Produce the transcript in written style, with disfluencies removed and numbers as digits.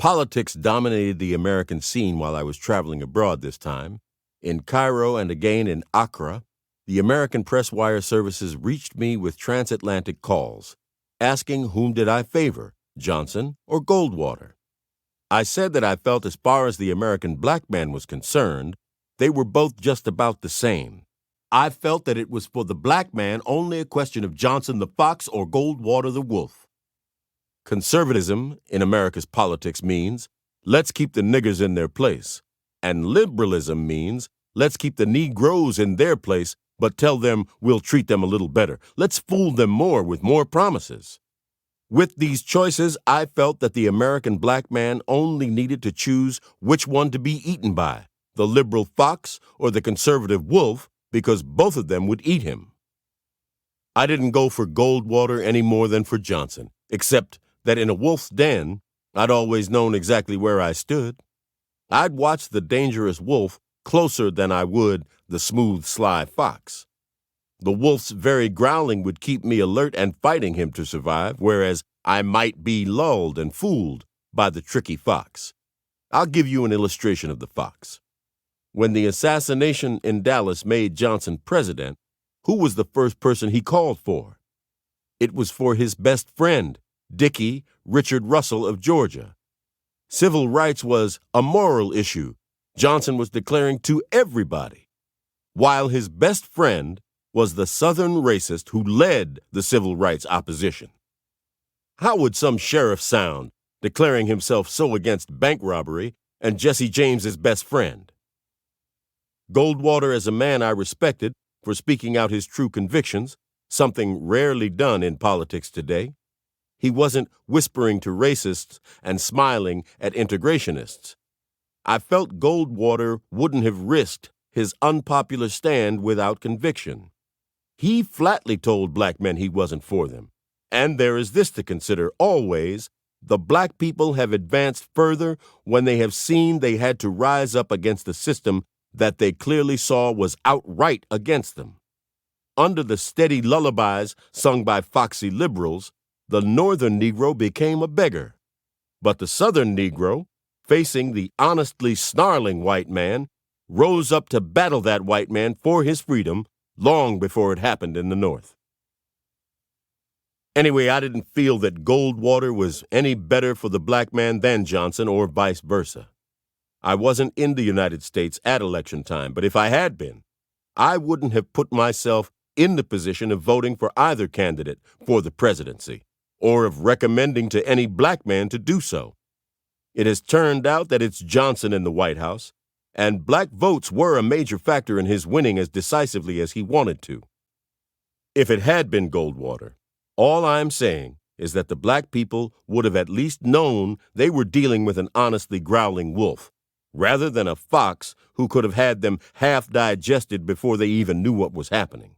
Politics dominated the American scene while I was traveling abroad this time. In Cairo and again in Accra, the American press wire services reached me with transatlantic calls, asking whom did I favor, Johnson or Goldwater. I said that I felt as far as the American black man was concerned, they were both just about the same. I felt that it was for the black man only a question of Johnson the fox or Goldwater the wolf. Conservatism in America's politics means, let's keep the niggers in their place. And liberalism means, let's keep the Negroes in their place, but tell them we'll treat them a little better. Let's fool them more with more promises. With these choices, I felt that the American black man only needed to choose which one to be eaten by, the liberal fox or the conservative wolf, because both of them would eat him. I didn't go for Goldwater any more than for Johnson, except that in a wolf's den, I'd always known exactly where I stood. I'd watch the dangerous wolf closer than I would the smooth, sly fox. The wolf's very growling would keep me alert and fighting him to survive, whereas I might be lulled and fooled by the tricky fox. I'll give you an illustration of the fox. When the assassination in Dallas made Johnson president, who was the first person he called for? It was for his best friend, Dickie Richard Russell of Georgia. Civil rights was a moral issue Johnson was declaring to everybody, while his best friend was the Southern racist who led the civil rights opposition. How would some sheriff sound declaring himself so against bank robbery and Jesse James's best friend? Goldwater as a man I respected for speaking out his true convictions, something rarely done in politics today. He wasn't whispering to racists and smiling at integrationists. I felt Goldwater wouldn't have risked his unpopular stand without conviction. He flatly told black men he wasn't for them. And there is this to consider always: the black people have advanced further when they have seen they had to rise up against a system that they clearly saw was outright against them. Under the steady lullabies sung by foxy liberals, the Northern Negro became a beggar. But the Southern Negro, facing the honestly snarling white man, rose up to battle that white man for his freedom long before it happened in the North. Anyway, I didn't feel that Goldwater was any better for the black man than Johnson or vice versa. I wasn't in the United States at election time, but if I had been, I wouldn't have put myself in the position of voting for either candidate for the presidency, or of recommending to any black man to do so. It has turned out that it's Johnson in the White House, and black votes were a major factor in his winning as decisively as he wanted to. If it had been Goldwater, all I'm saying is that the black people would have at least known they were dealing with an honestly growling wolf, rather than a fox who could have had them half digested before they even knew what was happening.